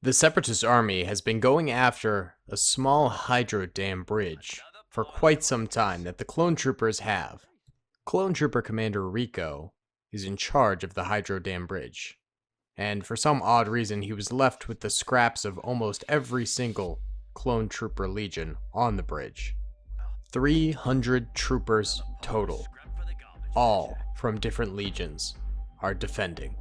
The Separatist army has been going after a small hydro dam bridge for quite some time that the clone troopers have. Clone Trooper Commander Rico is in charge of the hydro dam bridge, and for some odd reason he was left with the scraps of almost every single clone trooper legion on the bridge. 300 troopers total, all from different legions, are defending.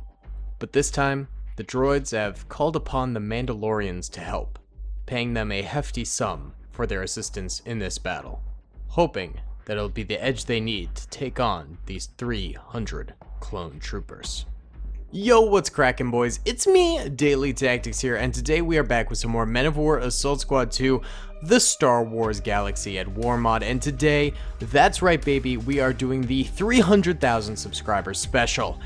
But this time, the droids have called upon the Mandalorians to help, paying them a hefty sum for their assistance in this battle, hoping that it'll be the edge they need to take on these 300 clone troopers. Yo, what's crackin' boys? It's me, Daily Tactics here, and today we are back with some more Men of War Assault Squad 2, the Star Wars Galaxy at War mod, and today, that's right baby, we are doing the 300,000 subscribers special.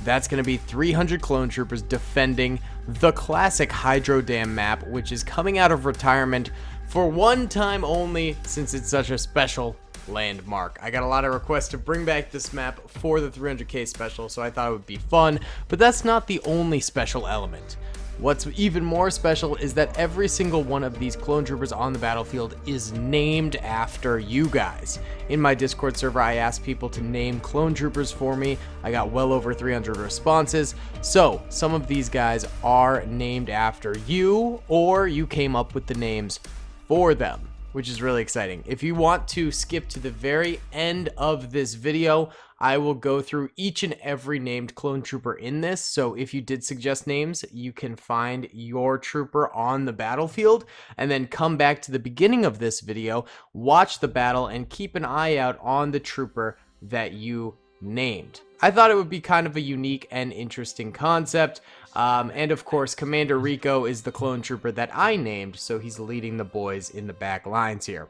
That's going to be 300 clone troopers defending the classic Hydro Dam map, which is coming out of retirement for one time only since it's such a special landmark. I got a lot of requests to bring back this map for the 300k special, so I thought it would be fun, but that's not the only special element. What's even more special is that every single one of these clone troopers on the battlefield is named after you guys. In my Discord server, I asked people to name clone troopers for me. I got well over 300 responses. So some of these guys are named after you, or you came up with the names for them, which is really exciting. If you want to skip to the very end of this video, I will go through each and every named clone trooper in this. So if you did suggest names, you can find your trooper on the battlefield and then come back to the beginning of this video, watch the battle, and keep an eye out on the trooper that you named. I thought it would be kind of a unique and interesting concept. And of course, Commander Rico is the clone trooper that I named, so he's leading the boys in the back lines here.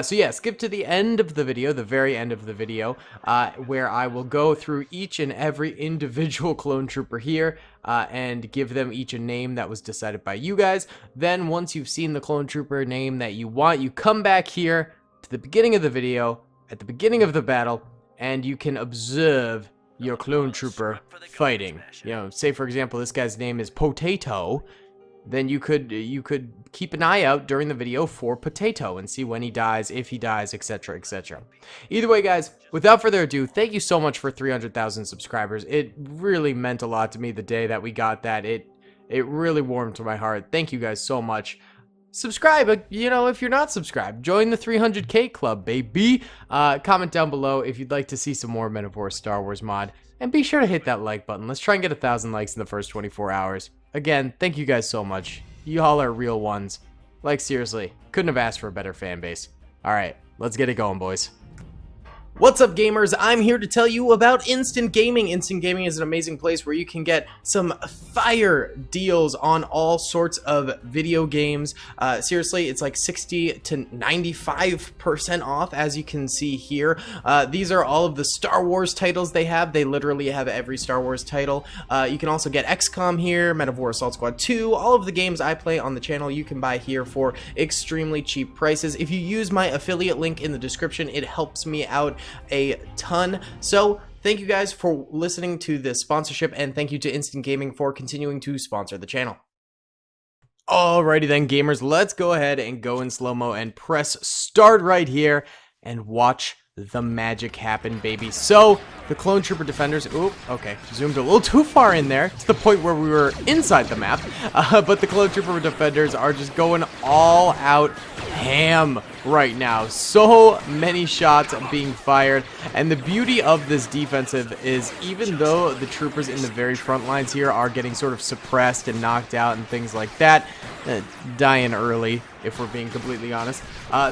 So yeah, skip to the end of the video, the very end of the video, where I will go through each and every individual clone trooper here and give them each a name that was decided by you guys. Then once you've seen the clone trooper name that you want, you come back here to the beginning of the video, at the beginning of the battle, and you can observe your clone trooper fighting. You know, say for example this guy's name is Potato, then you could keep an eye out during the video for Potato and see when he dies, if he dies, etc, etc. Either way guys, without further ado, thank you so much for 300,000 subscribers. It really meant a lot to me the day that we got that. It really warmed to my heart. Thank you guys so much. Subscribe, you know, if you're not subscribed. Join the 300k club, baby. Comment down below if you'd like to see some more Men of War Star Wars mod. And be sure to hit that like button. Let's try and get 1,000 likes in the first 24 hours. Again, thank you guys so much. You all are real ones. Like, seriously, couldn't have asked for a better fan base. Alright, let's get it going, boys. What's up gamers, I'm here to tell you about Instant Gaming. Instant Gaming is an amazing place where you can get some fire deals on all sorts of video games. Seriously, it's like 60 to 95% off, as you can see here. These are all of the Star Wars titles they have. They literally have every Star Wars title. You can also get XCOM here, Men of War Assault Squad 2, all of the games I play on the channel you can buy here for extremely cheap prices. If you use my affiliate link in the description, it helps me out a ton. So thank you guys for listening to this sponsorship, and thank you to Instant Gaming for continuing to sponsor the channel. Alrighty then gamers, let's go ahead and go in slow-mo and press start right here and watch the magic happen, baby. So the clone trooper defenders, oop, okay, zoomed a little too far in there to the point where we were inside the map, but the clone trooper defenders are just going all out ham right now. So many shots being fired, and the beauty of this defensive is even though the troopers in the very front lines here are getting sort of suppressed and knocked out and things like that, dying early if we're being completely honest,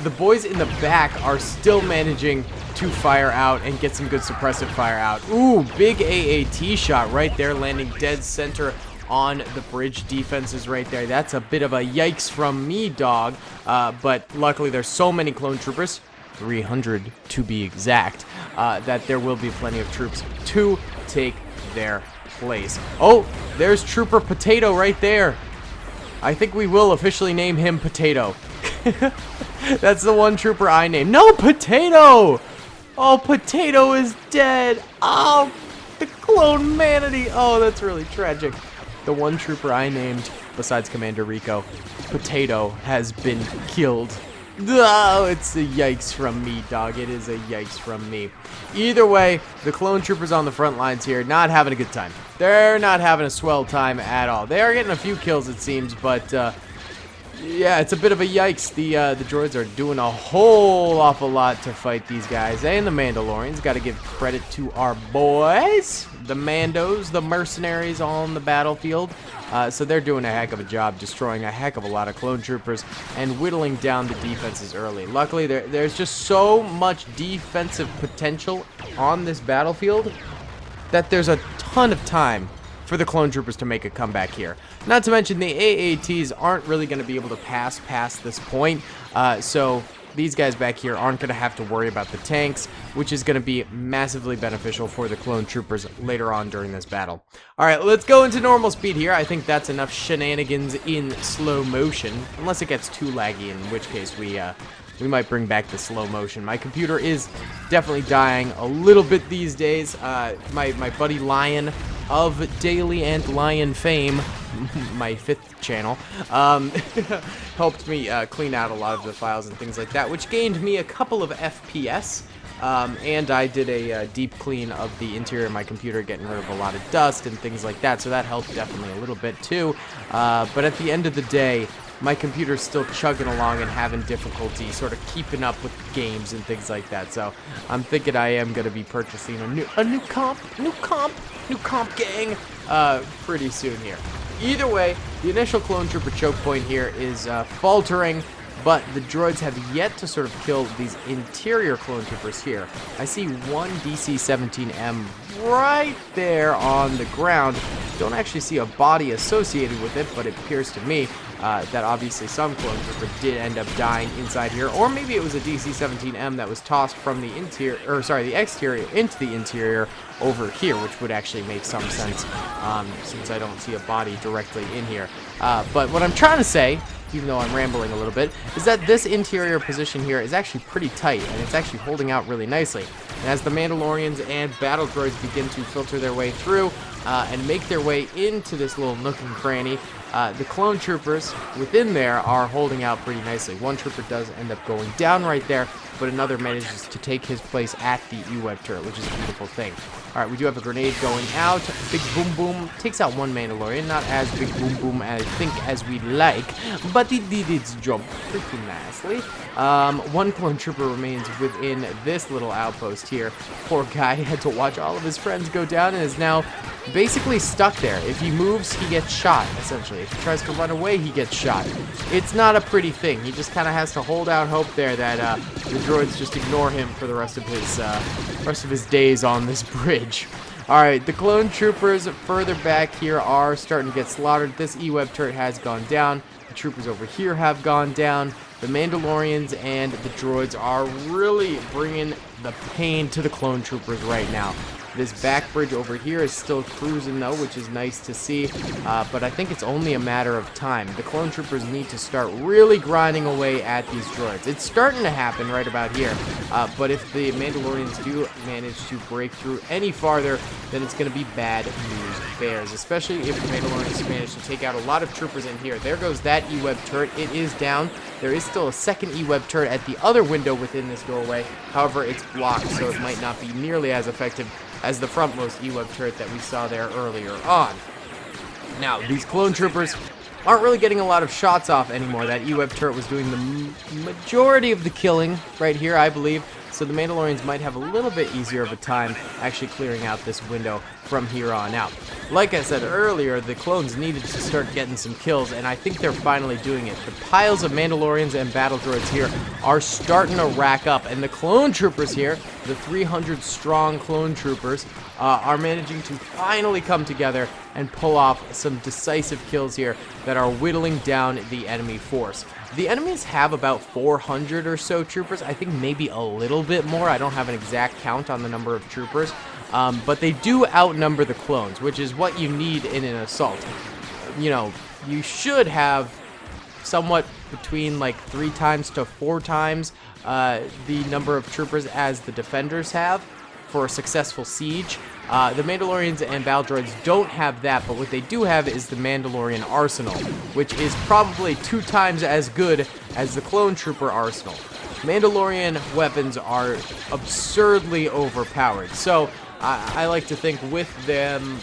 the boys in the back are still managing to fire out and get some good suppressive fire out. Ooh, big AAT shot right there, landing dead center on the bridge defenses right there. That's a bit of a yikes from me, dog. But luckily there's so many clone troopers, 300 to be exact, that there will be plenty of troops to take their place. Oh, there's Trooper Potato right there. I think we will officially name him Potato. That's the one trooper I named. No, Potato! Oh, Potato is dead. Oh, the clone manatee. Oh, that's really tragic. The one trooper I named besides Commander Rico. Potato has been killed. Oh, it's a yikes from me, dog. It is a yikes from me. Either way, the clone troopers on the front lines here not having a good time. They're not having a swell time at all. They are getting a few kills, it seems, but yeah, it's a bit of a yikes. The droids are doing a whole awful lot to fight these guys. And the Mandalorians, got to give credit to our boys, the Mandos, the mercenaries on the battlefield. So they're doing a heck of a job destroying a heck of a lot of clone troopers and whittling down the defenses early. Luckily, there's just so much defensive potential on this battlefield that there's a ton of time for the clone troopers to make a comeback here. Not to mention the AATs aren't really going to be able to pass past this point, so these guys back here aren't going to have to worry about the tanks, which is going to be massively beneficial for the clone troopers later on during this battle. Alright, let's go into normal speed here. I think that's enough shenanigans in slow motion, unless it gets too laggy, in which case we might bring back the slow motion. My computer is definitely dying a little bit these days. My buddy Lion of Daily and Lion fame, my 5th channel, helped me clean out a lot of the files and things like that, which gained me a couple of FPS. And I did a deep clean of the interior of my computer, getting rid of a lot of dust and things like that, so that helped definitely a little bit too. But at the end of the day, my computer's still chugging along and having difficulty sort of keeping up with games and things like that. So I'm thinking I am going to be purchasing a new comp gang pretty soon here. Either way, the initial clone trooper choke point here is faltering, but the droids have yet to sort of kill these interior clone troopers here. I see one DC-17M right there on the ground. Don't actually see a body associated with it, but it appears to me that obviously some clone trooper did end up dying inside here, or maybe it was a DC-17M that was tossed from the interior, or sorry, the exterior into the interior over here, which would actually make some sense since I don't see a body directly in here. But what I'm trying to say, even though I'm rambling a little bit, is that this interior position here is actually pretty tight, and it's actually holding out really nicely. And as the Mandalorians and battle droids begin to filter their way through and make their way into this little nook and cranny, the clone troopers within there are holding out pretty nicely. One trooper does end up going down right there, but another manages to take his place at the E-Web turret, which is a beautiful thing. Alright, we do have a grenade going out. Big Boom Boom takes out one Mandalorian. Not as Big Boom Boom, I think, as we'd like, but it did its job pretty nicely. One clone trooper remains within this little outpost here. Poor guy had to watch all of his friends go down and is now basically stuck there. If he moves, he gets shot, essentially. If he tries to run away, he gets shot. It's not a pretty thing. He just kind of has to hold out hope there that the droids just ignore him for the rest of his days on this bridge. Alright, the clone troopers further back here are starting to get slaughtered. This E-Web turret has gone down. The troopers over here have gone down. The Mandalorians and the droids are really bringing the pain to the clone troopers right now. This back bridge over here is still cruising though, which is nice to see, but I think it's only a matter of time. The clone troopers need to start really grinding away at these droids. It's starting to happen right about here, but if the Mandalorians do manage to break through any farther, then it's going to be bad news bears, especially if the Mandalorians manage to take out a lot of troopers in here. There goes that E-Web turret. It is down. There is still a second E-Web turret at the other window within this doorway. However, it's blocked, so it might not be nearly as effective as the frontmost E-Web turret that we saw there earlier on. Now, these clone troopers aren't really getting a lot of shots off anymore. That E-Web turret was doing the majority of the killing right here, I believe. So the Mandalorians might have a little bit easier of a time actually clearing out this window from here on out. Like I said earlier, the clones needed to start getting some kills, and I think they're finally doing it. The piles of Mandalorians and battle droids here are starting to rack up, and the clone troopers here, the 300 strong clone troopers, are managing to finally come together and pull off some decisive kills here that are whittling down the enemy force. The enemies have about 400 or so troopers. I think maybe a little bit more. I don't have an exact count on the number of troopers. But they do outnumber the clones, which is what you need in an assault. You know, you should have somewhat between like 3 times to 4 times the number of troopers as the defenders have for a successful siege. The Mandalorians and battle droids don't have that, but what they do have is the Mandalorian arsenal, which is probably 2 times as good as the clone trooper arsenal. Mandalorian weapons are absurdly overpowered, so I like to think with them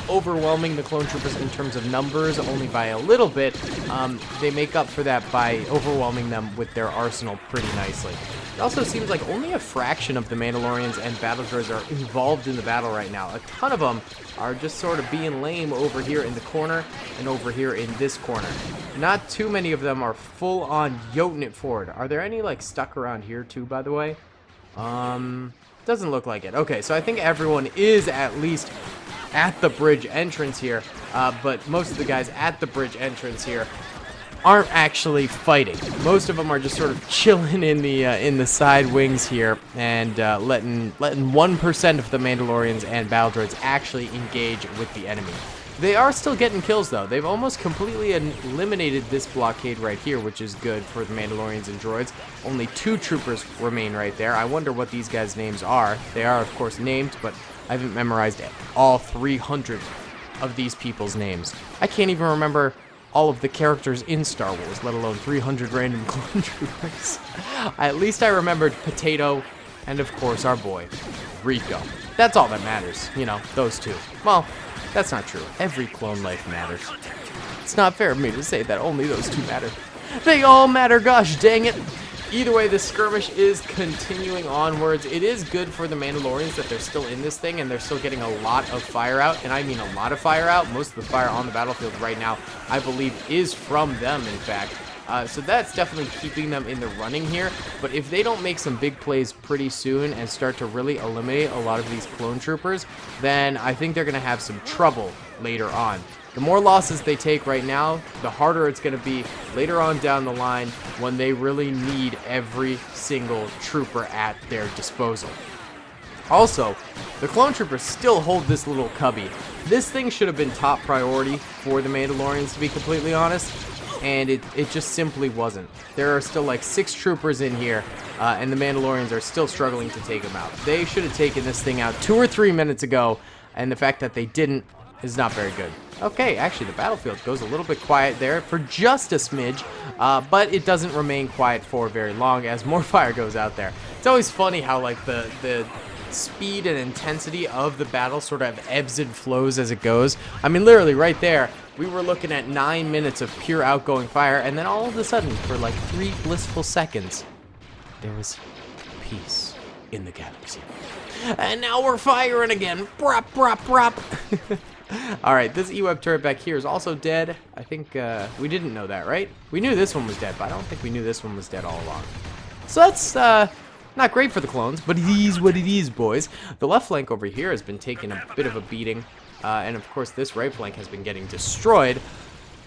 overwhelming the clone troopers in terms of numbers only by a little bit, they make up for that by overwhelming them with their arsenal pretty nicely. It also seems like only a fraction of the Mandalorians and battle droids are involved in the battle right now. A ton of them are just sort of being lame over here in the corner and over here in this corner. Not too many of them are full on yoting it forward. Are there any like stuck around here too, by the way? Doesn't look like it. Okay, so I think everyone is at least at the bridge entrance here, but most of the guys at the bridge entrance here aren't actually fighting. Most of them are just sort of chilling in the side wings here and letting 1% of the Mandalorians and battle droids actually engage with the enemy. They are still getting kills though. They've almost completely eliminated this blockade right here, which is good for the Mandalorians and droids. Only 2 troopers remain right there. I wonder what these guys' names are. They are of course named, but I haven't memorized all 300 of these people's names. I can't even remember all of the characters in Star Wars, let alone 300 random clone troopers. At least I remembered Potato and, of course, our boy, Rico. That's all that matters, you know, those 2. Well, that's not true. Every clone life matters. It's not fair of me to say that only those 2 matter. They all matter, gosh dang it! Either way, this skirmish is continuing onwards. It is good for the Mandalorians that they're still in this thing and they're still getting a lot of fire out, and I mean a lot of fire out. Most of the fire on the battlefield right now, I believe, is from them, in fact. So that's definitely keeping them in the running here, but if they don't make some big plays pretty soon and start to really eliminate a lot of these clone troopers, then I think they're going to have some trouble later on. The more losses they take right now, the harder it's going to be later on down the line when they really need every single trooper at their disposal. Also, the clone troopers still hold this little cubby. This thing should have been top priority for the Mandalorians, to be completely honest, and it just simply wasn't. There are still like 6 troopers in here, and the Mandalorians are still struggling to take them out. They should have taken this thing out 2 or 3 minutes ago, and the fact that they didn't is not very good. Okay, actually the battlefield goes a little bit quiet there for just a smidge, but it doesn't remain quiet for very long as more fire goes out there. It's always funny how like the speed and intensity of the battle sort of ebbs and flows as it goes. I mean, literally right there, we were looking at 9 minutes of pure outgoing fire, and then all of a sudden, for like 3 blissful seconds, there was peace in the galaxy. And now we're firing again. Brop, brop, brop. Alright, this E-Web turret back here is also dead. I think we didn't know that, right? We knew this one was dead, but I don't think we knew this one was dead all along. So that's not great for the clones, but it is what it is, boys. The left flank over here has been taking a bit of a beating, and of course this right flank has been getting destroyed.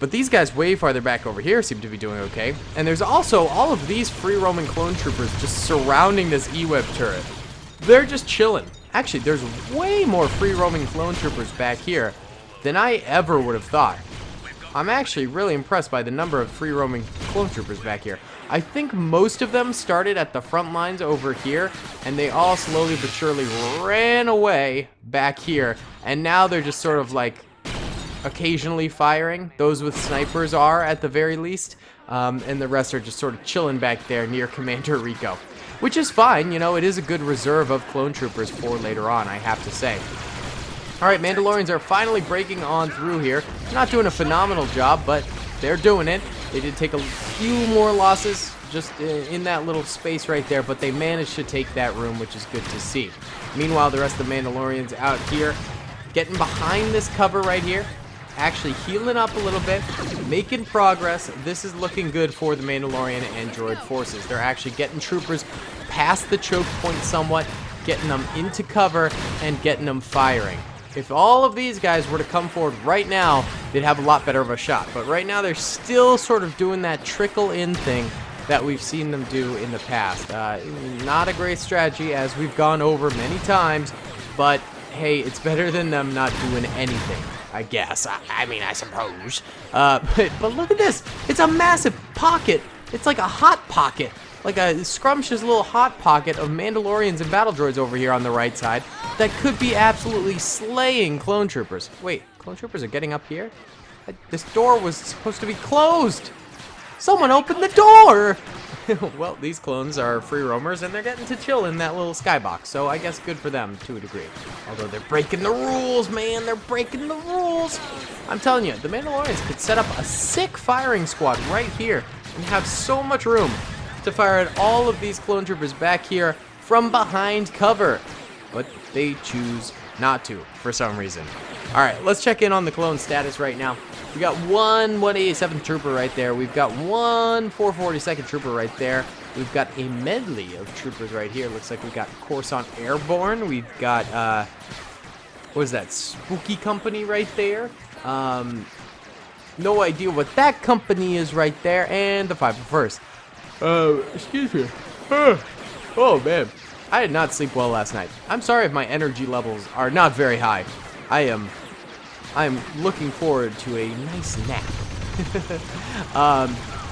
But these guys way farther back over here seem to be doing okay. And there's also all of these free-roaming clone troopers just surrounding this E-Web turret. They're just chilling. Actually, there's way more free-roaming clone troopers back here than I ever would have thought. I'm actually really impressed by the number of free-roaming clone troopers back here. I think most of them started at the front lines over here, and they all slowly but surely ran away back here, and now they're just sort of like occasionally firing. Those with snipers are, at the very least, and the rest are just sort of chilling back there near Commander Rico. Which is fine, you know, it is a good reserve of clone troopers for later on, I have to say. Alright, Mandalorians are finally breaking on through here. Not doing a phenomenal job, but they're doing it. They did take a few more losses just in that little space right there, but they managed to take that room, which is good to see. Meanwhile, the rest of the Mandalorians out here, getting behind this cover right here, actually healing up a little bit, making progress. This is looking good for the Mandalorian and droid forces. They're actually getting troopers past the choke point somewhat, getting them into cover, and getting them firing. If all of these guys were to come forward right now, they'd have a lot better of a shot. But right now, they're still sort of doing that trickle-in thing that we've seen them do in the past. Not a great strategy, as we've gone over many times, but hey, it's better than them not doing anything, I guess. I mean, I suppose. But look at this. It's a massive pocket. It's like a hot pocket like a scrumptious little hot pocket of Mandalorians and battle droids over here on the right side that could be absolutely slaying clone troopers. Wait, clone troopers are getting up here? This door was supposed to be closed. Someone opened the door. Well, these clones are free roamers, and they're getting to chill in that little skybox, so I guess good for them to a degree. Although they're breaking the rules, man. They're breaking the rules. I'm telling you, the Mandalorians could set up a sick firing squad right here and have so much room to fire at all of these clone troopers back here from behind cover. But they choose not to for some reason. All right, let's check in on the clone status right now. We got one 187th trooper right there. We've got one 442nd trooper right there. We've got a medley of troopers right here. Looks like we got Coruscant Airborne. We've got, what is that, Spooky Company right there. No idea what that company is right there. And the 501st. Excuse me. Oh, man. I did not sleep well last night. I'm sorry if my energy levels are not very high. I'm looking forward to a nice nap.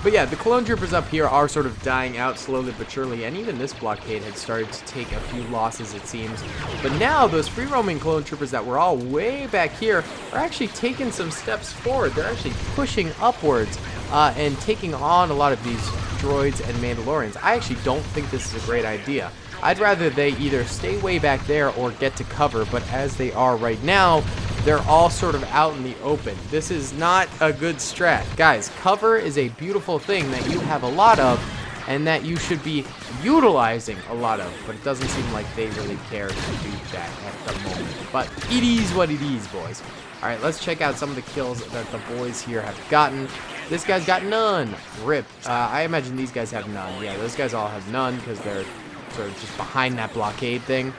But yeah, the clone troopers up here are sort of dying out slowly but surely, and even this blockade had started to take a few losses, it seems. But now those free-roaming clone troopers that were all way back here are actually taking some steps forward. They're actually pushing upwards and taking on a lot of these droids and Mandalorians. I actually don't think this is a great idea. I'd rather they either stay way back there or get to cover, but as they are right now, they're all sort of out in the open. This is not a good strat. Guys, cover is a beautiful thing that you have a lot of and that you should be utilizing a lot of, but it doesn't seem like they really care to do that at the moment. But it is what it is, boys. All right, let's check out some of the kills that the boys here have gotten. This guy's got none. Rip. I imagine these guys have none. Yeah, those guys all have none because they're sort of just behind that blockade thing.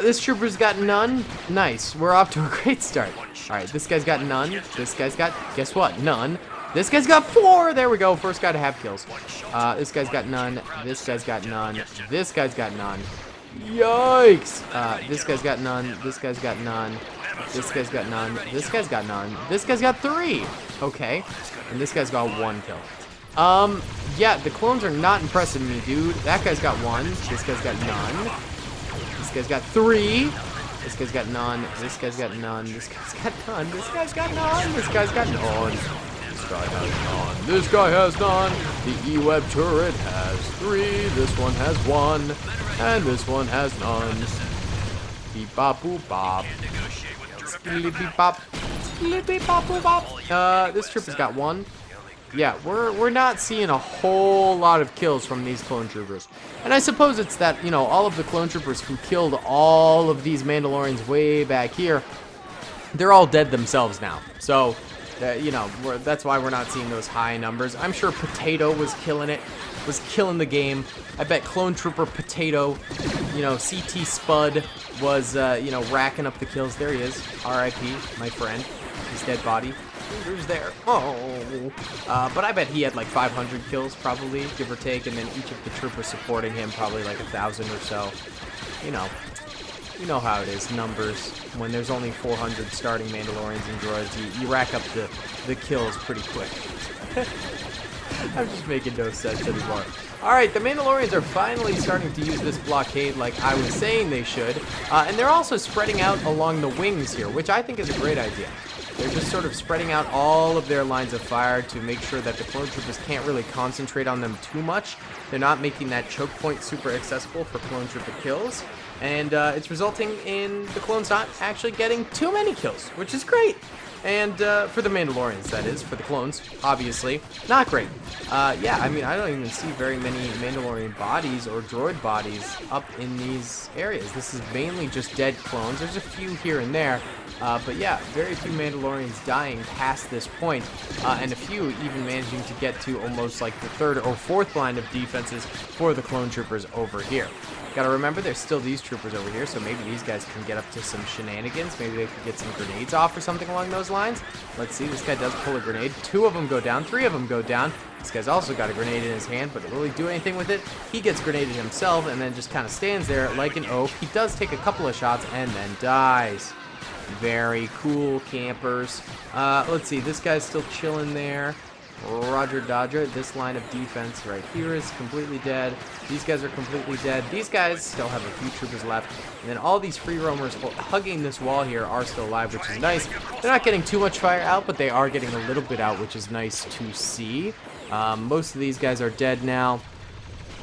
This trooper's got none. Nice. We're off to a great start. All right, this guy's got none. This guy's got, guess what? None. This guy's got 4. There we go. First guy to have kills. This guy's got none. This guy's got none. This guy's got none. Yikes. This guy's got none. This guy's got none. This guy's got none. This guy's got none. This guy's got 3. Okay. And this guy's got 1 kill. Yeah, the clones are not impressing me, dude. That guy's got 1. This guy's got none. This guy's got 3. This guy's got none. This guy's got none. This guy's got none. This guy's got none. This guy's got none. This guy has none. This guy has none. The E-Web turret has 3. This one has 1. And this one has none. Beep bop boop bop. Skilly beep bop. Skilly beep bop boop bop. This trooper's got 1. Yeah, we're not seeing a whole lot of kills from these clone troopers. And I suppose it's that, you know, all of the clone troopers who killed all of these Mandalorians way back here, they're all dead themselves now. So, you know, that's why we're not seeing those high numbers. I'm sure Potato was killing it, was killing the game. I bet Clone Trooper Potato, you know, CT Spud was, you know, racking up the kills. There he is, R.I.P., my friend, his dead body. Who's there? Oh, but I bet he had like 500 kills probably, give or take, and then each of the troopers supporting him probably like 1,000 or so. You know how it is, numbers. When there's only 400 starting Mandalorians and droids, you rack up the kills pretty quick. I'm just making no sense anymore. Alright, the Mandalorians are finally starting to use this blockade like I was saying they should, and they're also spreading out along the wings here, which I think is a great idea. They're just sort of spreading out all of their lines of fire to make sure that the clone troopers can't really concentrate on them too much. They're not making that choke point super accessible for clone trooper kills. And it's resulting in the clones not actually getting too many kills, which is great. And for the Mandalorians, that is, for the clones, obviously, not great. Yeah, I mean, I don't even see very many Mandalorian bodies or droid bodies up in these areas. This is mainly just dead clones. There's a few here and there. But yeah, very few Mandalorians dying past this point, and a few even managing to get to almost like the 3rd or 4th line of defenses for the clone troopers over here. Gotta remember, there's still these troopers over here, so maybe these guys can get up to some shenanigans. Maybe they could get some grenades off or something along those lines. Let's see, this guy does pull a grenade. 2 of them go down, 3 of them go down. This guy's also got a grenade in his hand, but will he do anything with it? He gets grenaded himself and then just kind of stands there like an oaf. He does take a couple of shots and then dies. Very cool, campers. Let's see, this guy's still chilling there. Roger Dodger. This line of defense right here is completely dead. These guys are completely dead. These guys still have a few troopers left. And then all these free roamers hugging this wall here are still alive, which is nice. They're not getting too much fire out, but they are getting a little bit out, which is nice to see. Most of these guys are dead now.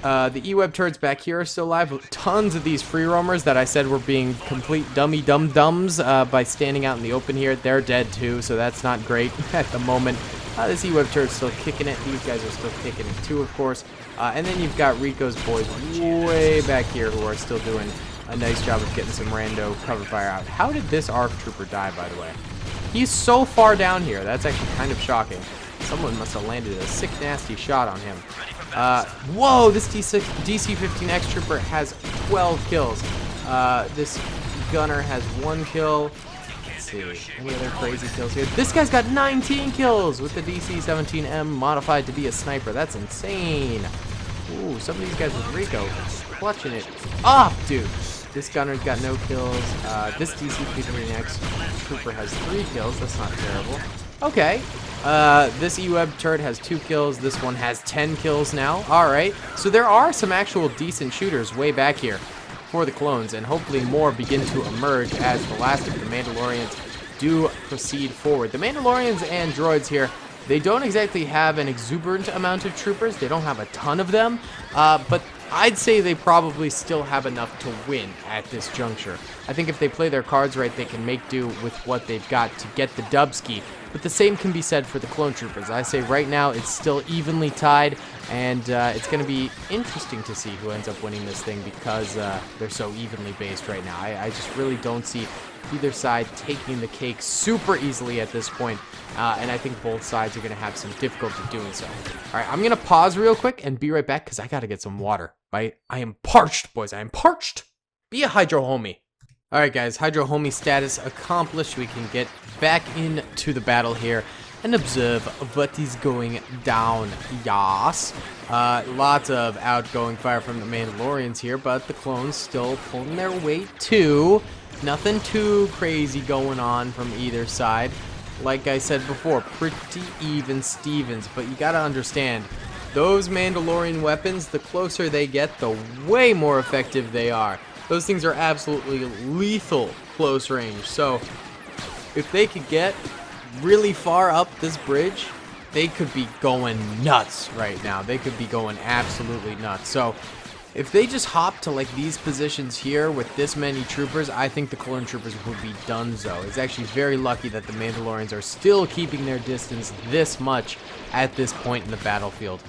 The E-Web turrets back here are still alive. Tons of these free roamers that I said were being complete dummy dum-dums by standing out in the open here. They're dead too, so that's not great at the moment. This E-Web turret's still kicking it. These guys are still kicking it too, of course. And then you've got Rico's boys way back here who are still doing a nice job of getting some rando cover fire out. How did this ARC trooper die, by the way? He's so far down here. That's actually kind of shocking. Someone must have landed a sick, nasty shot on him. Whoa, this DC-15X trooper has 12 kills. This gunner has 1 kill. Let's see, any other crazy kills here? This guy's got 19 kills with the DC-17M modified to be a sniper. That's insane. Ooh, some of these guys with Rico clutching it up, dude. This gunner's got no kills. This DC-15X trooper has 3 kills. That's not terrible. Okay. This E-Web turret has 2 kills. This one has 10 kills now. Alright. So there are some actual decent shooters way back here for the clones, and hopefully more begin to emerge as the last of the Mandalorians do proceed forward. The Mandalorians and droids here, they don't exactly have an exuberant amount of troopers. They don't have a ton of them, but I'd say they probably still have enough to win at this juncture. I think if they play their cards right, they can make do with what they've got to get the dubski. But the same can be said for the clone troopers. I say right now it's still evenly tied, and it's going to be interesting to see who ends up winning this thing because they're so evenly based right now. I just really don't see either side taking the cake super easily at this point, and I think both sides are going to have some difficulty doing so. All right, I'm going to pause real quick and be right back because I got to get some water. I am parched, boys. I am parched. Be a hydro homie. All right, guys, hydro homie status accomplished. We can get back into the battle here and observe what is going down. Yas. Lots of outgoing fire from the Mandalorians here, but the clones still pulling their weight too. Nothing too crazy going on from either side. Like I said before, pretty even Stevens, but you gotta understand, those Mandalorian weapons, the closer they get, the way more effective they are. Those things are absolutely lethal close range. So if they could get really far up this bridge, they could be going nuts right now. They could be going absolutely nuts. So if they just hop to like these positions here with this many troopers, I think the clone troopers would be donezo. It's actually very lucky that the Mandalorians are still keeping their distance this much at this point in the battlefield.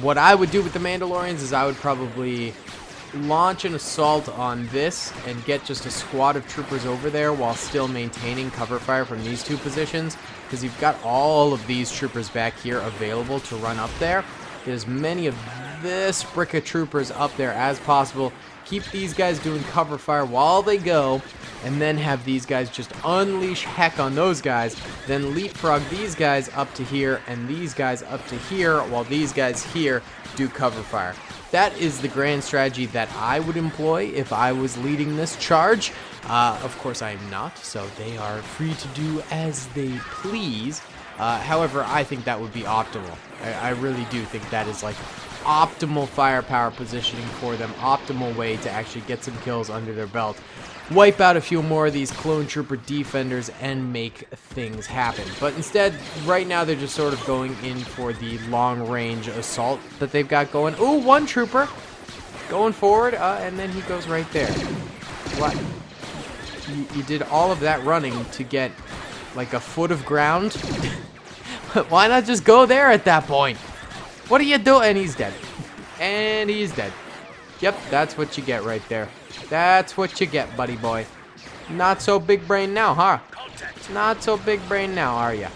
What I would do with the Mandalorians is I would probably launch an assault on this and get just a squad of troopers over there while still maintaining cover fire from these two positions, because you've got all of these troopers back here available to run up there. Get as many of this brick of troopers up there as possible. Keep these guys doing cover fire while they go, and then have these guys just unleash heck on those guys, then leapfrog these guys up to here and these guys up to here while these guys here do cover fire. That is the grand strategy that I would employ if I was leading this charge. Of course I am not, so they are free to do as they please. However, I think that would be optimal. I really do think that is like optimal firepower positioning for them, optimal way to actually get some kills under their belt, wipe out a few more of these clone trooper defenders, and make things happen. But instead, right now, they're just sort of going in for the long-range assault that they've got going. Ooh, one trooper going forward, and then he goes right there. What? You did all of that running to get like a foot of ground? Why not just go there at that point? What are you doing? And he's dead. And he's dead. Yep, that's what you get right there. That's what you get, buddy boy. Not so big brain now, huh? Not so big brain now, are ya?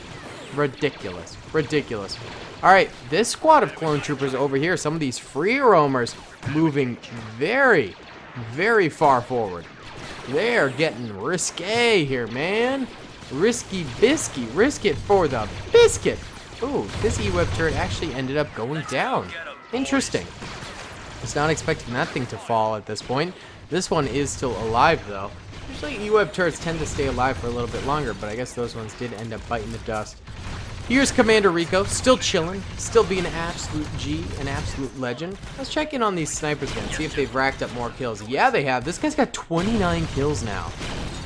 Ridiculous. Ridiculous. Alright, this squad of clone troopers over here, some of these free roamers moving very, very far forward. They're getting risque here, man. Risky bisky. Risk it for the biscuit. Ooh, this E-Web turret actually ended up going down. Interesting. Was not expecting that thing to fall at this point. This one is still alive, though. Usually E-Web turrets tend to stay alive for a little bit longer, but I guess those ones did end up biting the dust. Here's Commander Rico, still chilling, still being an absolute G, an absolute legend. Let's check in on these snipers again, see if they've racked up more kills. Yeah, they have. This guy's got 29 kills now.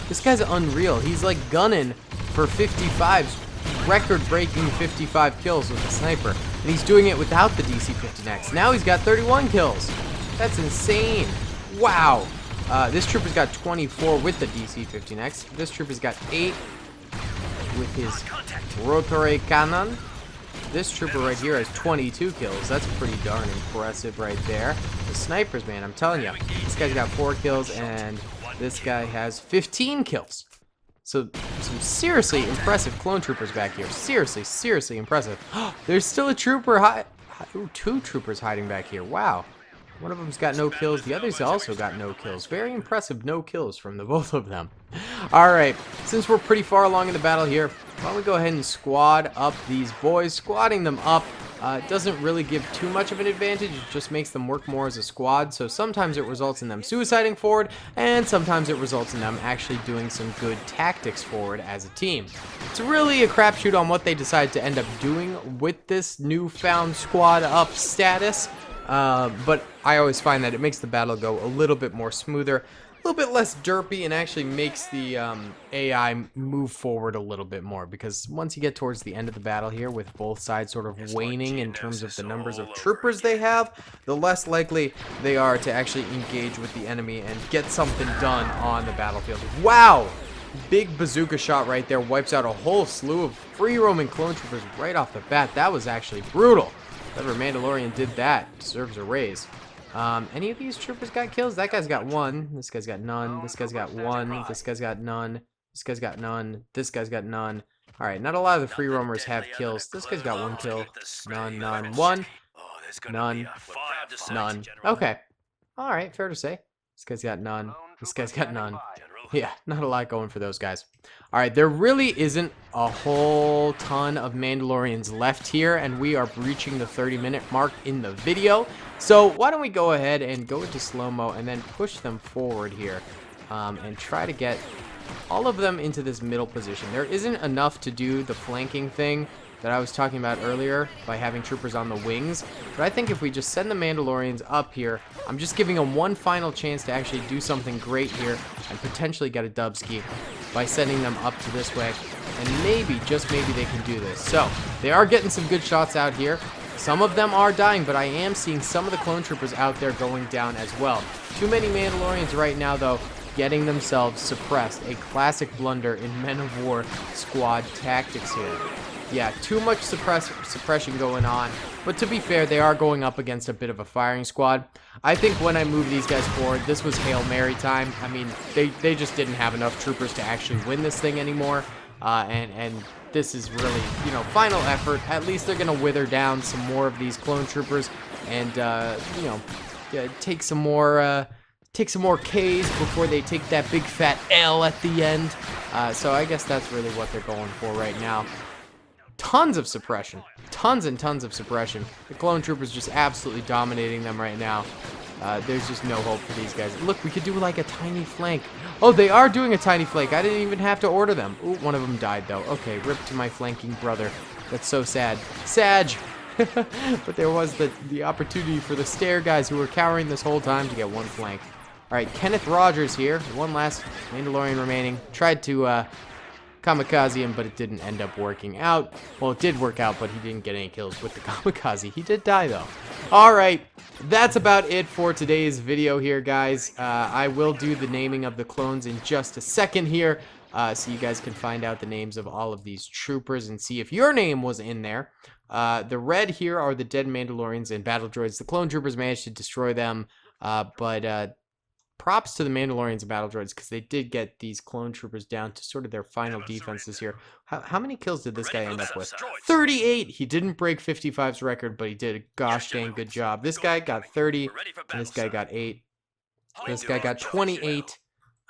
This guy's unreal. He's like gunning for 55s, record-breaking 55 kills with the sniper. And he's doing it without the DC-15X. Now he's got 31 kills. That's insane. Wow. This trooper's got 24 with the DC-15X. This trooper's got 8 with his rotary cannon. This trooper right here has 22 kills. That's pretty darn impressive right there. The snipers, man, I'm telling you. This guy's got 4 kills, and this guy has 15 kills. So, some seriously impressive clone troopers back here. Seriously, seriously impressive. There's still a trooper ooh, 2 troopers hiding back here. Wow. One of them's got no kills. The other's also got no kills. Very impressive no kills from the both of them. Alright, since we're pretty far along in the battle here, why don't we go ahead and squad up these boys. Squadding them up doesn't really give too much of an advantage. It just makes them work more as a squad. So sometimes it results in them suiciding forward, and sometimes it results in them actually doing some good tactics forward as a team. It's really a crapshoot on what they decide to end up doing with this newfound squad up status. But I always find that it makes the battle go a little bit more smoother, a little bit less derpy, and actually makes the AI move forward a little bit more, because once you get towards the end of the battle here, with both sides sort of waning in terms of the numbers of troopers they have, the less likely they are to actually engage with the enemy and get something done on the battlefield. Wow! Big bazooka shot right there, wipes out a whole slew of free roaming clone troopers right off the bat. That was actually brutal. Whoever Mandalorian did that deserves a raise. Any of these troopers got kills? That guy's got 1. This guy's got none. This guy's got 1. This guy's got none. This guy's got none. This guy's got none. Alright, not a lot of the free roamers have kills. This guy's got 1 kill. None, none, 1. None. None. Okay. Alright, fair to say. This guy's got none. This guy's got none. Yeah, not a lot going for those guys. Alright, there really isn't a whole ton of Mandalorians left here, and we are reaching the 30-minute mark in the video. So why don't we go ahead and go into slow-mo and then push them forward here, and try to get all of them into this middle position. There isn't enough to do the flanking thing that I was talking about earlier by having troopers on the wings, but I think if we just send the Mandalorians up here, I'm just giving them one final chance to actually do something great here and potentially get a dubski by sending them up to this way, and maybe, just maybe, they can do this. So they are getting some good shots out here. Some of them are dying, but I am seeing some of the clone troopers out there going down as well. Too many Mandalorians right now, though, getting themselves suppressed. A classic blunder in Men of War squad tactics here. Yeah, too much suppression going on. But to be fair, they are going up against a bit of a firing squad. I think when I moved these guys forward, this was Hail Mary time. I mean, they just didn't have enough troopers to actually win this thing anymore. And this is really, you know, final effort. At least they're going to wither down some more of these clone troopers and, you know, take some more Ks before they take that big fat L at the end. So I guess that's really what they're going for right now. Tons of suppression. Tons and tons of suppression. The clone troopers just absolutely dominating them right now. There's just no hope for these guys. Look, we could do like a tiny flank. Oh, they are doing a tiny flank. I didn't even have to order them. Ooh, one of them died though. Okay, rip to my flanking brother. That's so sad. Sag! But there was the opportunity for the stair guys who were cowering this whole time to get one flank. Alright, Kenneth Rogers here. One last Mandalorian remaining. Tried to kamikaze him, but it didn't end up working out. Well, it did work out, but he didn't get any kills with the kamikaze. He did die, though. Alright, that's about it for today's video here, guys. I will do the naming of the clones in just a second here, so you guys can find out the names of all of these troopers and see if your name was in there. The red here are the dead Mandalorians and battle droids. The clone troopers managed to destroy them, but props to the Mandalorians and battle droids, because they did get these clone troopers down to sort of their final defenses here. How many kills did this guy end up with? 38! He didn't break 55's record, but he did a gosh dang good job. This guy got 30, and this guy got 8. This guy got 28,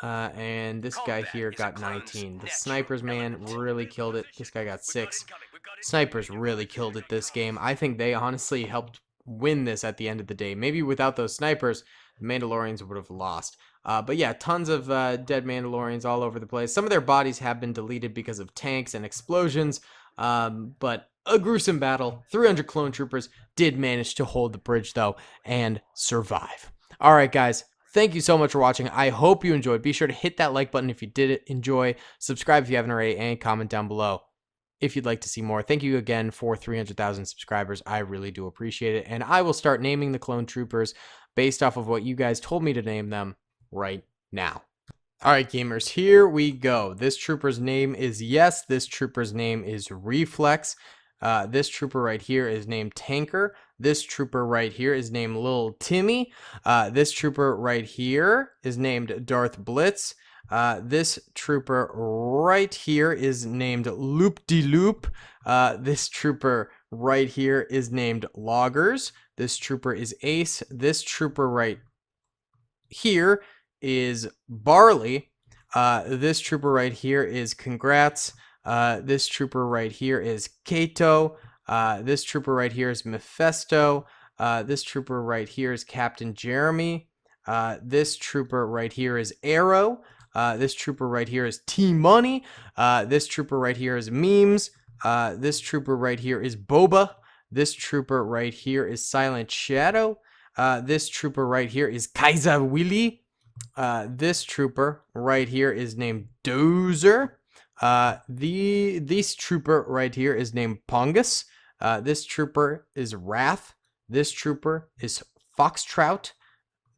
and this guy here got 19. The snipers, man, really killed it. This guy got 6. Snipers really killed it this game. I think they honestly helped win this at the end of the day. Maybe without those snipers, the Mandalorians would have lost. But yeah, tons of dead Mandalorians all over the place. Some of their bodies have been deleted because of tanks and explosions. But a gruesome battle. 300 clone troopers did manage to hold the bridge, though, and survive. All right, guys. Thank you so much for watching. I hope you enjoyed. Be sure to hit that like button if you did enjoy. Subscribe if you haven't already, and comment down below if you'd like to see more. Thank you again for 300,000 subscribers. I really do appreciate it. And I will start naming the clone troopers based off of what you guys told me to name them right now. All right, gamers, here we go. This trooper's name is Yes. This trooper's name is Reflex. This trooper right here is named Tanker. This trooper right here is named Lil Timmy. This trooper right here is named Darth Blitz. This trooper right here is named Loop-de-Loop. This trooper right here is named Loggers. This trooper is Ace. This trooper right here is Barley. This trooper right here is Congrats. This trooper right here is Kato. This trooper right here is Mephisto. This trooper right here is Captain Jeremy. This trooper right here is Arrow. This trooper right here is T-Money. This trooper right here is Memes. This trooper right here is Boba. This trooper right here is Silent Shadow. This trooper right here is Kaiser Willy. This trooper right here is named Dozer. This trooper right here is named Pongus. This trooper is Wrath. This trooper is Foxtrout.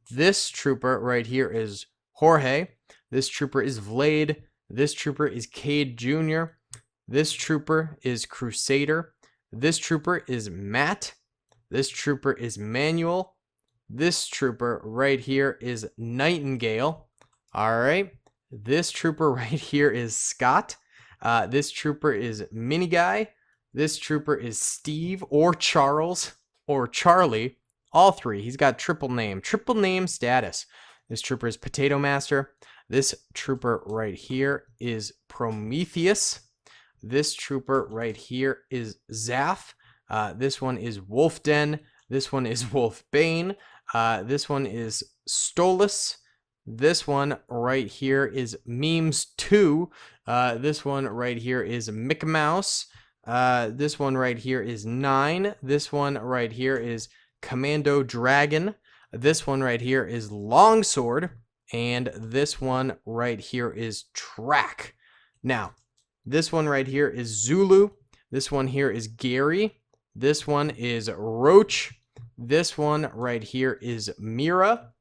This trooper right here is Jorge. This trooper is Vlade. This trooper is Cade Jr. This trooper is Crusader. This trooper is Matt. This trooper is Manuel. This trooper right here is Nightingale. All right. This trooper right here is Scott. This trooper is Mini Guy. This trooper is Steve or Charles or Charlie. All three. He's got triple name status. This trooper is Potato Master. This trooper right here is Prometheus. This trooper right here is Zaph. This one is Wolfden. This one is Wolfbane. This one is Stolas. This one right here is Memes 2. This one right here is Mickey Mouse. This one right here is 9. This one right here is Commando Dragon. This one right here is Longsword. And this one right here is Track. Now, this one right here is Zulu. This one here is Gary. This one is Roach. This one right here is Mira.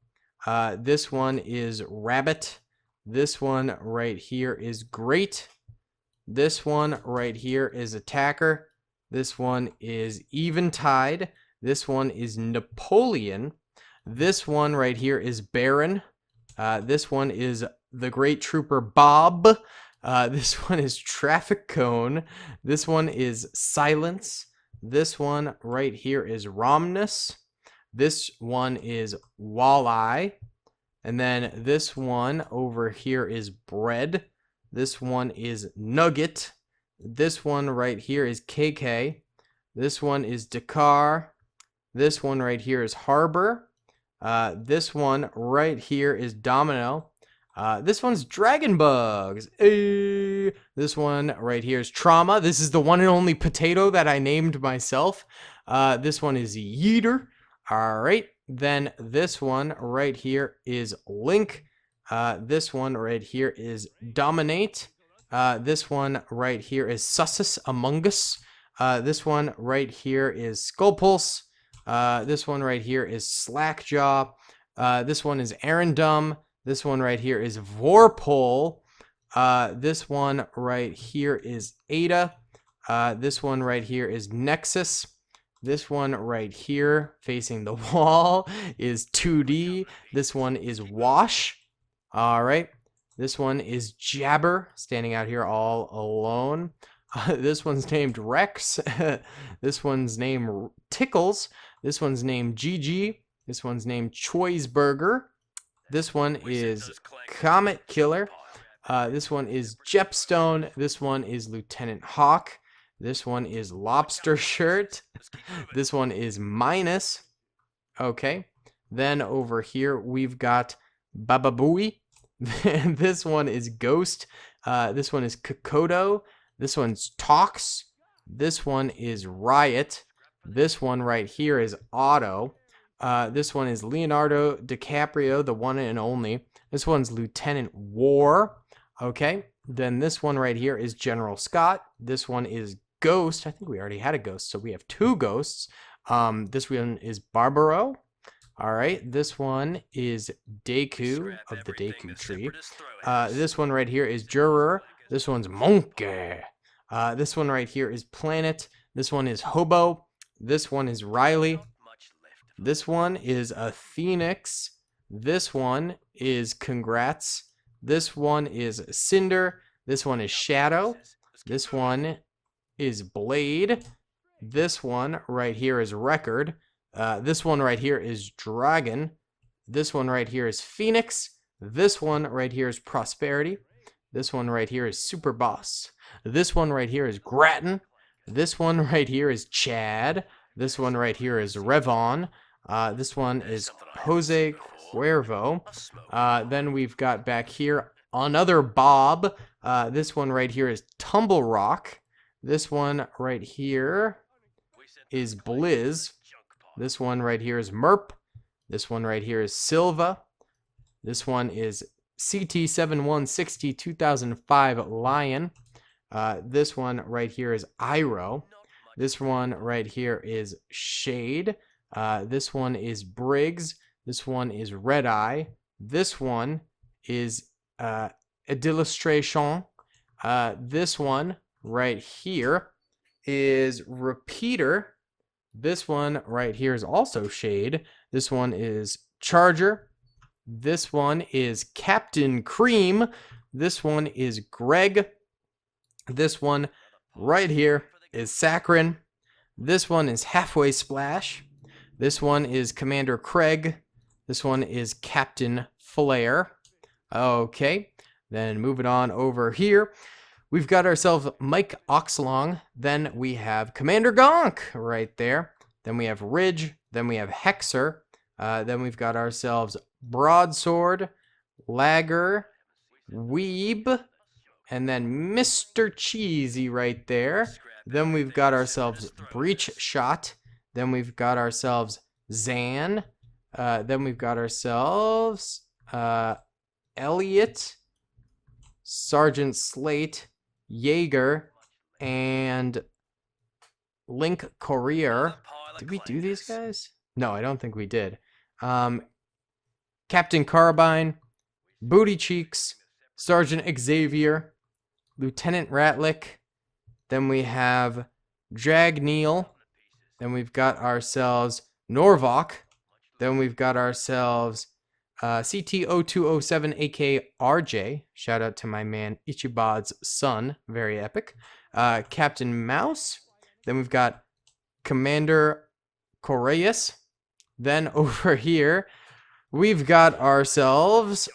This one is Rabbit. This one right here is Great. This one right here is Attacker. This one is Eventide. This one is Napoleon. This one right here is Baron. This one is the Great Trooper Bob. This one is Traffic Cone. This one is Silence. This one right here is Romnus. This one is Walleye. And then this one over here is Bread. This one is Nugget. This one right here is KK. This one is Dakar. This one right here is Harbor. This one right here is Domino. This one's Dragon Bugs. This one right here is Trauma. This is the one and only potato that I named myself. This one is Yeeter. All right. Then this one right here is Link. This one right here is Dominate. This one right here is Sussus Among Us. This one right here is Skullpulse. This one right here is Slackjaw. This one is Arendum. This one right here is Vorpol. This one right here is Ada. This one right here is Nexus. This one right here facing the wall is 2D. This one is Wash. All right. This one is Jabber, standing out here all alone. This one's named Rex. This one's named Tickles. This one's named Gigi. This one's named Choiceburger. This one is Comet Killer. This one is Jepstone. This one is Lieutenant Hawk. This one is Lobster Shirt. This one is Minus. Okay. Then over here we've got Baba Booey. This one is Ghost. This one is Kokodo. This one's Tox. This one is Riot. This one right here is Otto. This one is Leonardo DiCaprio, the one and only. This one's Lieutenant War. Okay. Then this one right here is General Scott. This one is Ghost. I think we already had a Ghost, so we have 2 Ghosts. This one is Barbaro. All right. This one is Deku of the Deku tree. This one right here is Juror. This one's Monkey. This one right here is Planet. This one is Hobo. This one is Riley. This one is a Phoenix. This one is Congrats. This one is Cinder. This one is Shadow. This one is Blade. This one right here is Record. This one right here is Dragon. This one right here is Phoenix. This one right here is Prosperity. This one right here is Super Boss. This one right here is Grattan. This one right here is Chad. This one right here is Revon. This one is Jose Cuervo. Then we've got back here another Bob. This one right here is Tumble Rock. This one right here is Blizz. This one right here is Merp. This one right here is Silva. This one is CT7160 2005 Lion. This one right here is Iro. This one right here is Shade. This one is Briggs. This one is Red Eye. This one is Illustration. This one right here is Repeater. This one right here is also Shade. This one is Charger. This one is Captain Cream. This one is Greg. This one right here is Saccharin. This one is Halfway Splash. This one is Commander Craig. This one is Captain Flare. Okay, then moving on over here. We've got ourselves Mike Oxlong. Then we have Commander Gonk right there. Then we have Ridge. Then we have Hexer. Then we've got ourselves Broadsword, Lagger, Weeb, and then Mr. Cheesy right there. Then we've got ourselves Breach Shot. Then we've got ourselves Zan. Then we've got ourselves Elliot, Sergeant Slate, Jaeger, and Link Courier. Did we do these guys? No, I don't think we did. Captain Carbine, Booty Cheeks, Sergeant Xavier, Lieutenant Ratlick. Then we have Jag Neil. Then we've got ourselves Norvok. Then we've got ourselves CT0207 AK RJ. Shout out to my man Ichiban's son. Very epic. Captain Mouse. Then we've got Commander Correus. Then over here, we've got ourselves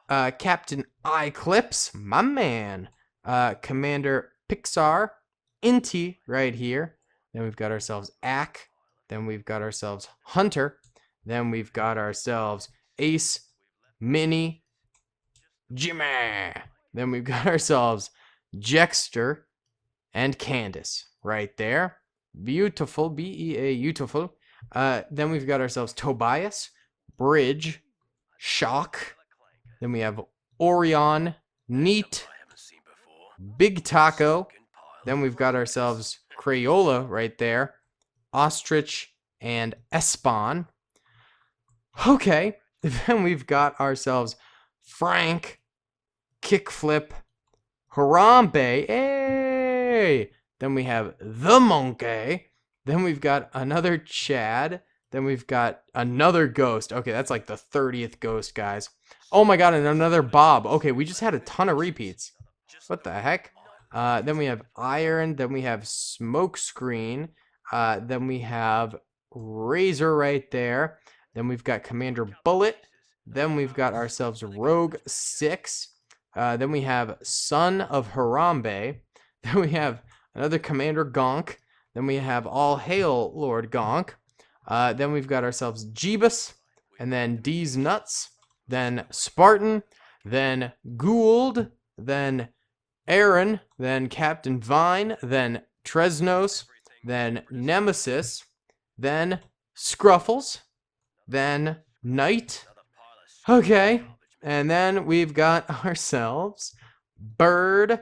Captain Eclipse, my man. Commander Pixar, Inti right here. Then we've got ourselves Ack. Then we've got ourselves Hunter. Then we've got ourselves Ace, Minnie, Jimmy. Then we've got ourselves Jexter and Candace right there. Beautiful, B-E-A, beautiful. Then we've got ourselves Tobias, Bridge, Shock. Then we have Orion, Neat, Big Taco. Then we've got ourselves Crayola right there, Ostrich, and Espon. Okay, then we've got ourselves Frank, Kickflip, Harambe, hey! Then we have the Monkey. Then we've got another Chad. Then we've got another Ghost. Okay, that's like the 30th Ghost, guys. Oh my god, and another Bob. Okay, we just had a ton of repeats. What the heck? Then we have Iron. Then we have Smokescreen. Then we have Razor right there. Then we've got Commander Bullet. Then we've got ourselves Rogue 6. Then we have Son of Harambe. Then we have another Commander Gonk. Then we have All Hail Lord Gonk. Then we've got ourselves Jeebus. And then D's Nuts. Then Spartan. Then Gould. Then Aaron. Then Captain Vine. Then Tresnos, then Nemesis, then Scruffles, then Knight. Okay, and then we've got ourselves Bird.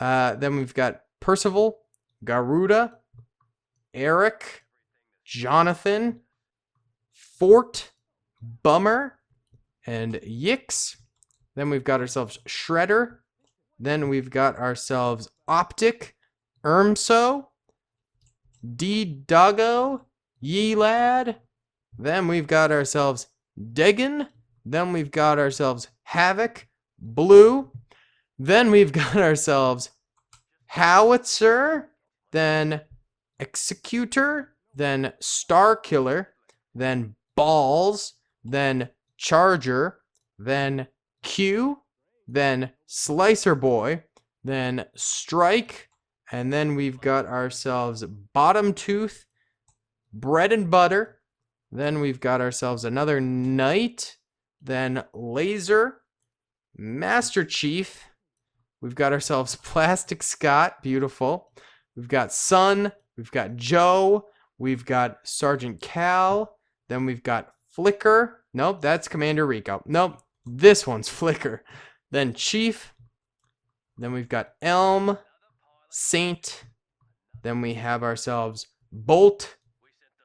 Then we've got Percival, Garuda, Eric, Jonathan, Fort, Bummer, and Yix. Then we've got ourselves Shredder. Then we've got ourselves Optic, Ermso, D-Doggo, Ye-Lad. Then we've got ourselves Degan. Then we've got ourselves Havoc, Blue. Then we've got ourselves Howitzer. Then Executor. Then Star Killer. Then Balls. Then Charger. Then Q. Then Slicer Boy. Then Strike. And then we've got ourselves Bottom Tooth, Bread and Butter. Then we've got ourselves another Knight. Then Laser, Master Chief. We've got ourselves Plastic Scott, beautiful. We've got Sun. We've got Joe. We've got Sergeant Cal. Then we've got Flicker. Nope, that's Commander Rico. Nope, this one's Flicker. Then Chief. Then we've got Elm. Saint. Then we have ourselves Bolt.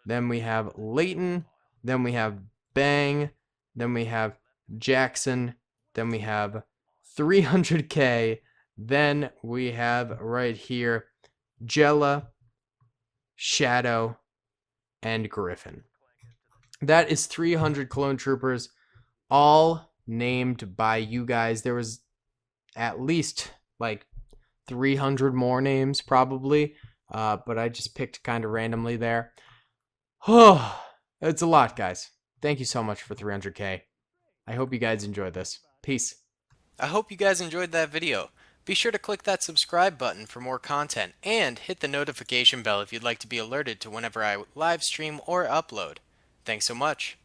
Then we have Leighton. Then we have Bang. Then we have Jackson. Then we have 300K. Then we have right here Jella, Shadow, and Griffin. That is 300 clone troopers, all named by you guys. There was at least like 300 more names probably, but I just picked kind of randomly there. Oh, it's a lot, guys. Thank you so much for 300K. I hope you guys enjoyed this. Peace. I hope you guys enjoyed that video. Be sure to click that subscribe button for more content and hit the notification bell if you'd like to be alerted to whenever I live stream or upload. Thanks so much.